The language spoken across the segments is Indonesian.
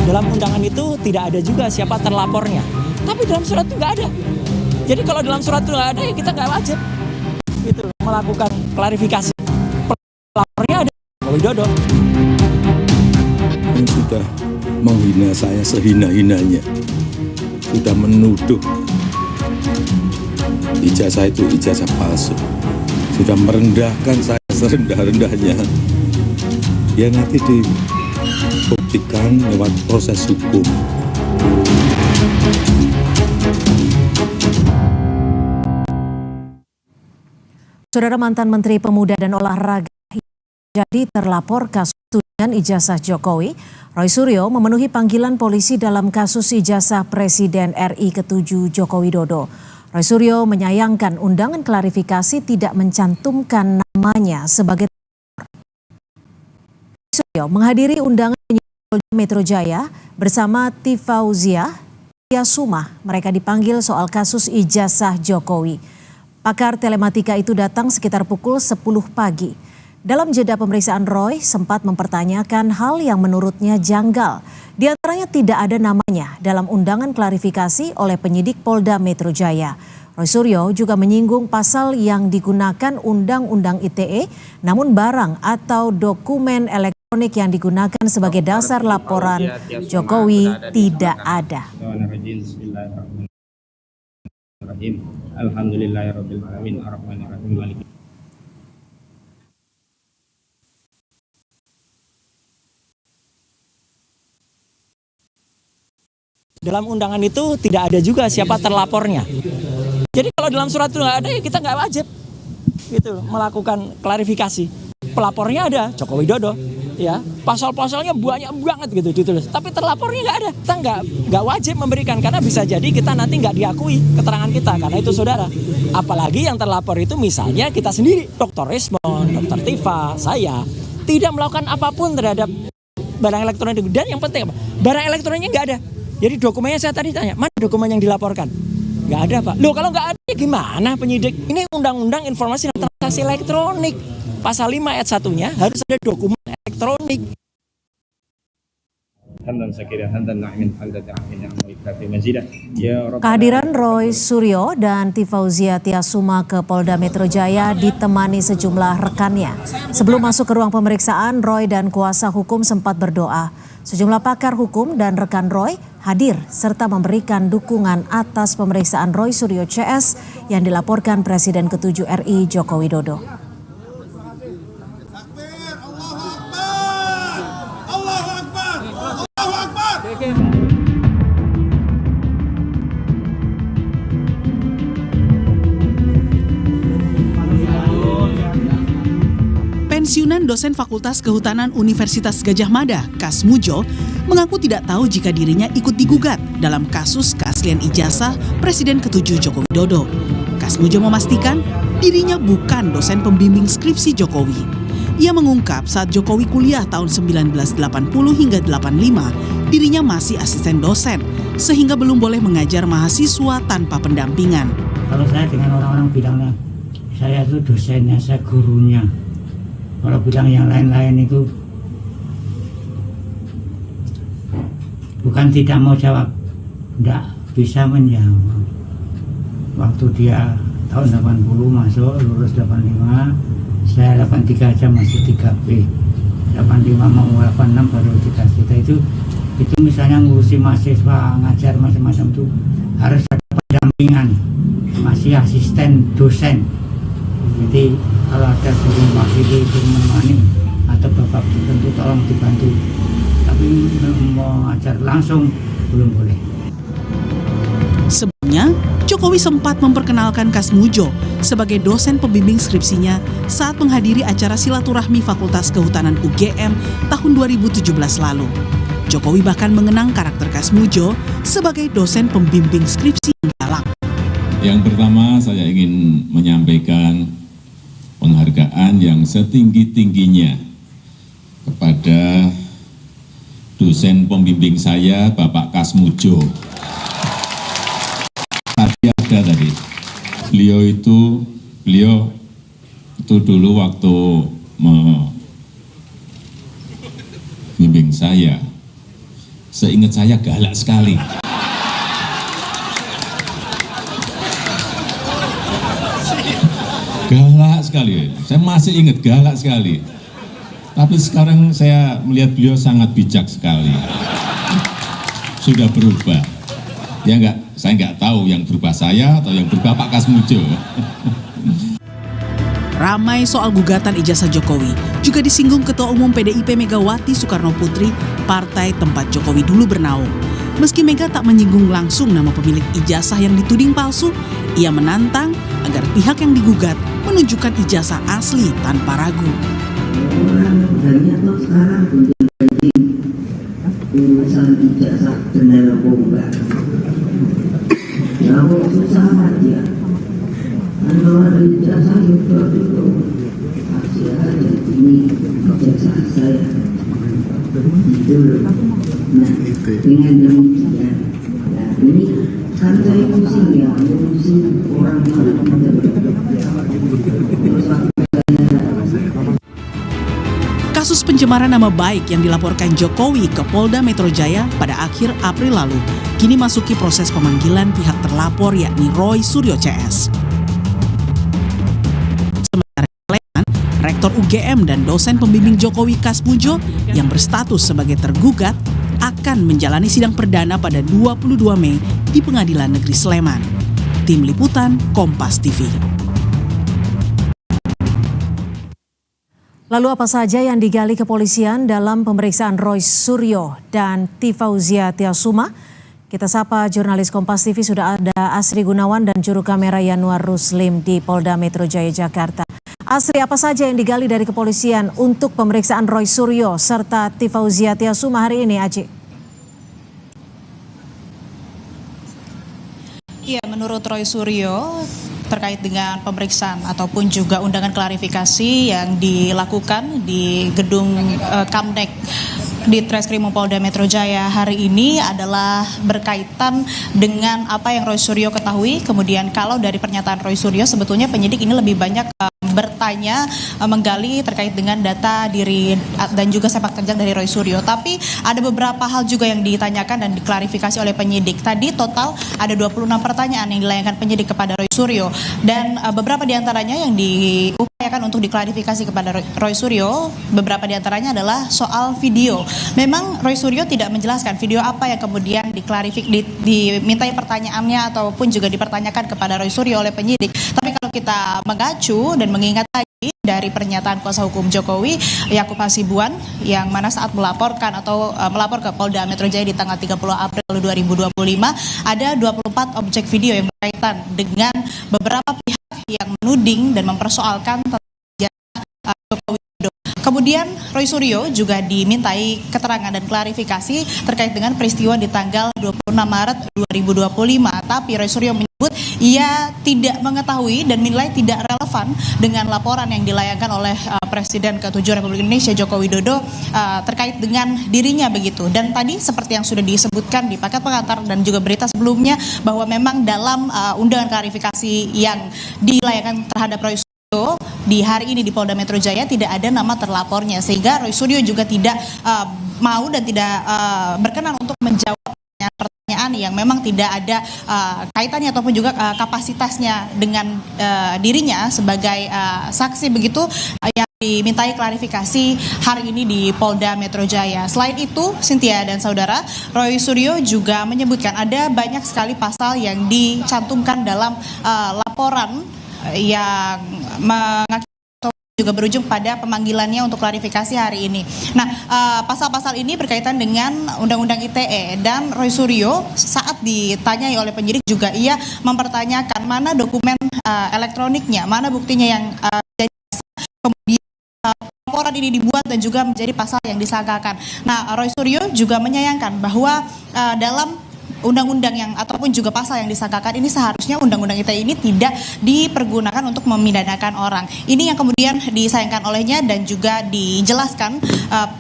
Dalam undangan itu tidak ada juga siapa terlapornya. Tapi dalam surat itu nggak ada. Jadi kalau dalam surat itu nggak ada, ya kita nggak wajib gitu melakukan klarifikasi. Pelapornya ada Joko Widodo. Yang sudah menghina saya sehina-hinanya, sudah menuduh ijazah itu ijazah palsu, sudah merendahkan saya serendah-rendahnya. Ya nanti dibuktikan lewat proses hukum. Saudara, mantan Menteri Pemuda dan Olahraga jadi terlapor kasus tudingan ijazah Jokowi. Roy Suryo memenuhi panggilan polisi dalam kasus ijazah Presiden RI ke-7 Joko Widodo. Roy Suryo menyayangkan undangan klarifikasi tidak mencantumkan namanya sebagai terlapor. Roy Suryo menghadiri undangan penyidik Polda Metro Jaya bersama Tifauzia Tiasumah. Mereka dipanggil soal kasus ijazah Jokowi. Pakar telematika itu datang sekitar pukul 10 pagi. Dalam jeda pemeriksaan, Roy sempat mempertanyakan hal yang menurutnya janggal. Di antaranya tidak ada namanya dalam undangan klarifikasi oleh penyidik Polda Metro Jaya. Roy Suryo juga menyinggung pasal yang digunakan Undang-Undang ITE, namun barang atau dokumen elektronik yang digunakan sebagai dasar laporan Jokowi tidak ada. Alhamdulillahirrabbilalamin arrahmanirrahim maliki. Dalam undangan itu tidak ada juga siapa terlapornya. Jadi kalau dalam surat itu nggak ada, ya kita nggak wajib gitu melakukan klarifikasi. Pelapornya ada Joko Widodo, ya pasal-pasalnya banyak banget gitu ditulis. Tapi terlapornya nggak ada. Kita nggak wajib memberikan karena bisa jadi kita nanti nggak diakui keterangan kita karena itu saudara. Apalagi yang terlapor itu misalnya kita sendiri, Dr. Rismon, Dr. Tifa, saya tidak melakukan apapun terhadap barang elektronik. Dan yang penting apa? Barang elektroniknya nggak ada. Jadi dokumennya saya tadi tanya, mana dokumen yang dilaporkan? Nggak ada, Pak. Loh kalau nggak ada gimana penyidik? Ini Undang-Undang Informasi dan Transaksi Elektronik. Pasal 5 ayat 1-nya harus ada dokumen elektronik. Kehadiran Roy Suryo dan Tifauzia Tiasumah ke Polda Metro Jaya ditemani sejumlah rekannya. Sebelum masuk ke ruang pemeriksaan, Roy dan kuasa hukum sempat berdoa. Sejumlah pakar hukum dan rekan Roy hadir serta memberikan dukungan atas pemeriksaan Roy Suryo CS yang dilaporkan Presiden ke-7 RI Joko Widodo. Pensiunan dosen Fakultas Kehutanan Universitas Gadjah Mada, Kasmujo, mengaku tidak tahu jika dirinya ikut digugat dalam kasus keaslian ijazah Presiden ke-7 Joko Widodo. Kasmujo memastikan dirinya bukan dosen pembimbing skripsi Jokowi. Ia mengungkap saat Jokowi kuliah tahun 1980 hingga 85, dirinya masih asisten dosen, sehingga belum boleh mengajar mahasiswa tanpa pendampingan. Kalau saya dengan orang-orang bilangnya, saya itu dosennya, saya gurunya. Kalau bilang yang lain-lain itu bukan tidak mau jawab, tidak bisa menjawab. Waktu dia tahun 80 masuk, lulus 85, saya 83 aja masih 3B. 85 mau 86 baru dikasih. Itu misalnya ngurusi mahasiswa, ngajar macam-macam itu harus ada pendampingan, masih asisten dosen. Jadi kalau ada suruh wakili, suruh menemani atau bapak tertentu tolong dibantu. Tapi mau ajar langsung belum boleh. Sebelumnya, Jokowi sempat memperkenalkan Kasmujo sebagai dosen pembimbing skripsinya saat menghadiri acara silaturahmi Fakultas Kehutanan UGM tahun 2017 lalu. Jokowi bahkan mengenang karakter Kasmujo sebagai dosen pembimbing skripsi yang galak. Yang pertama saya ingin menyampaikan penghargaan yang setinggi-tingginya kepada dosen pembimbing saya, Bapak Kasmujo. Tadi beliau itu dulu waktu membimbing saya seingat saya galak sekali. Galak sekali, saya masih ingat galak sekali. Tapi sekarang saya melihat beliau sangat bijak sekali. Sudah berubah. Ya enggak, saya enggak tahu yang berubah saya atau yang berubah Pak Kasmujo. Ramai soal gugatan ijazah Jokowi juga disinggung Ketua Umum PDIP Megawati Soekarno Putri, partai tempat Jokowi dulu bernaung. Meski Mega tak menyinggung langsung nama pemilik ijazah yang dituding palsu, ia menantang agar pihak yang digugat menunjukkan ijazah asli tanpa ragu. Orang banyak loh sekarang urusan ijazah benar apa enggak. Ya susah aja. Kalau ada ijazah itu pasti ada ini ijazah saya. Itu loh. Nah, dengan demikian, nah ini kan saya pusing ya, pusing orang Kasus pencemaran nama baik yang dilaporkan Jokowi ke Polda Metro Jaya pada akhir April lalu kini masuki proses pemanggilan pihak terlapor yakni Roy Suryo CS. Sementara Rektor UGM dan dosen pembimbing Jokowi Kasmujo yang berstatus sebagai tergugat akan menjalani sidang perdana pada 22 Mei di Pengadilan Negeri Sleman. Tim Liputan Kompas TV. Lalu apa saja yang digali kepolisian dalam pemeriksaan Roy Suryo dan Tifauzia Tiasuma? Kita sapa jurnalis Kompas TV, sudah ada Asri Gunawan dan juru kamera Yanuar Ruslim di Polda Metro Jaya Jakarta. Asri, apa saja yang digali dari kepolisian untuk pemeriksaan Roy Suryo serta Tifauzia Tiasuma hari ini, Aci? Iya, menurut Roy Suryo terkait dengan pemeriksaan ataupun juga undangan klarifikasi yang dilakukan di gedung Kamnek di Treskrimum Polda Metro Jaya hari ini adalah berkaitan dengan apa yang Roy Suryo ketahui. Kemudian kalau dari pernyataan Roy Suryo sebetulnya penyidik ini lebih banyak bertanya, menggali terkait dengan data diri dan juga sepak terjang dari Roy Suryo. Tapi ada beberapa hal juga yang ditanyakan dan diklarifikasi oleh penyidik. Tadi total ada 26 pertanyaan yang dilayangkan penyidik kepada Roy Suryo. Dan beberapa diantaranya yang diupayakan untuk diklarifikasi kepada Roy Suryo, beberapa diantaranya adalah soal video. Memang Roy Suryo tidak menjelaskan video apa yang kemudian dimintai pertanyaannya ataupun juga dipertanyakan kepada Roy Suryo oleh penyidik. Tapi kalau kita mengacu dan mengingat lagi dari pernyataan kuasa hukum Jokowi, Yakub Hasibuan, yang mana saat melaporkan atau melapor ke Polda Metro Jaya di tanggal 30 April 2025, ada 24 objek video yang berkaitan dengan beberapa pihak yang menuding dan mempersoalkan tentang Jokowi. Kemudian Roy Suryo juga dimintai keterangan dan klarifikasi terkait dengan peristiwa di tanggal 26 Maret 2025. Tapi Roy Suryo menyebut ia tidak mengetahui dan menilai tidak relevan dengan laporan yang dilayangkan oleh Presiden ke-7 Republik Indonesia Joko Widodo terkait dengan dirinya begitu. Dan tadi seperti yang sudah disebutkan di paket pengantar dan juga berita sebelumnya bahwa memang dalam undangan klarifikasi yang dilayangkan terhadap Roy Suryo di hari ini di Polda Metro Jaya tidak ada nama terlapornya, sehingga Roy Suryo juga tidak mau dan tidak berkenan untuk menjawab pertanyaan yang memang tidak ada kaitannya ataupun juga kapasitasnya dengan dirinya sebagai saksi begitu yang dimintai klarifikasi hari ini di Polda Metro Jaya. Selain itu, Cynthia dan saudara, Roy Suryo juga menyebutkan ada banyak sekali pasal yang dicantumkan dalam laporan yang mengakibatkan juga berujung pada pemanggilannya untuk klarifikasi hari ini. Nah, pasal-pasal ini berkaitan dengan Undang-Undang ITE, dan Roy Suryo saat ditanyai oleh penyidik juga ia mempertanyakan mana dokumen elektroniknya, mana buktinya yang jadi kemudian laporan ini dibuat dan juga menjadi pasal yang disangkakan. Nah, Roy Suryo juga menyayangkan bahwa dalam undang-undang yang ataupun juga pasal yang disangkakan ini seharusnya undang-undang ITE ini tidak dipergunakan untuk memidanakan orang. Ini yang kemudian disayangkan olehnya dan juga dijelaskan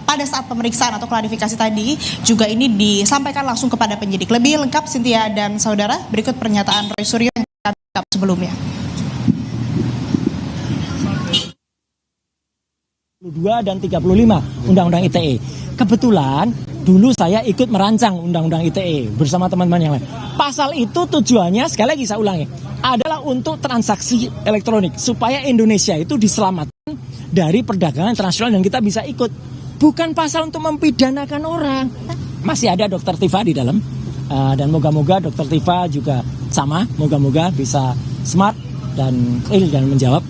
pada saat pemeriksaan atau klarifikasi tadi juga ini disampaikan langsung kepada penyidik. Lebih lengkap Cynthia dan saudara, berikut pernyataan Roy Suryo yang kita tangkap sebelumnya. 2 dan 35 Undang-Undang ITE. Kebetulan dulu saya ikut merancang Undang-Undang ITE bersama teman-teman yang lain. Pasal itu tujuannya, sekali lagi saya ulangi, adalah untuk transaksi elektronik supaya Indonesia itu diselamatkan dari perdagangan internasional dan kita bisa ikut. Bukan pasal untuk mempidanakan orang. Masih ada Dr. Tifa di dalam dan moga-moga Dr. Tifa juga sama, moga-moga bisa smart dan real dan menjawab.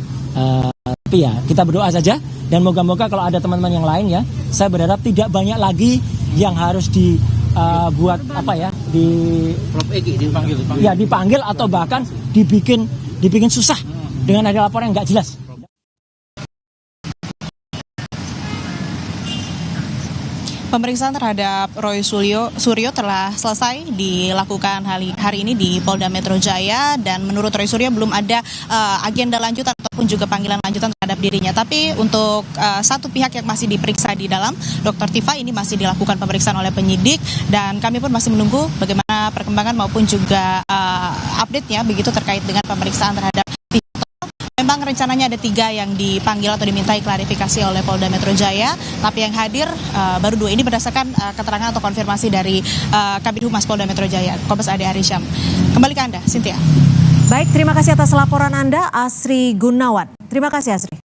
Tapi ya kita berdoa saja dan moga-moga kalau ada teman-teman yang lain ya, saya berharap tidak banyak lagi yang harus dibuat dipanggil atau bahkan dibikin susah dengan ada laporan yang nggak jelas. Pemeriksaan terhadap Roy Suryo telah selesai dilakukan hari ini di Polda Metro Jaya dan menurut Roy Suryo belum ada agenda lanjutan ataupun juga panggilan lanjutan terhadap dirinya. Tapi untuk satu pihak yang masih diperiksa di dalam, Dr. Tifa, ini masih dilakukan pemeriksaan oleh penyidik dan kami pun masih menunggu bagaimana perkembangan maupun juga update-nya begitu terkait dengan pemeriksaan terhadap memang rencananya ada 3 yang dipanggil atau dimintai klarifikasi oleh Polda Metro Jaya, tapi yang hadir baru 2. Ini berdasarkan keterangan atau konfirmasi dari Kabid Humas Polda Metro Jaya, Kombes Ade Harisyam. Kembali ke Anda, Cynthia. Baik, terima kasih atas laporan Anda, Asri Gunawan. Terima kasih, Asri.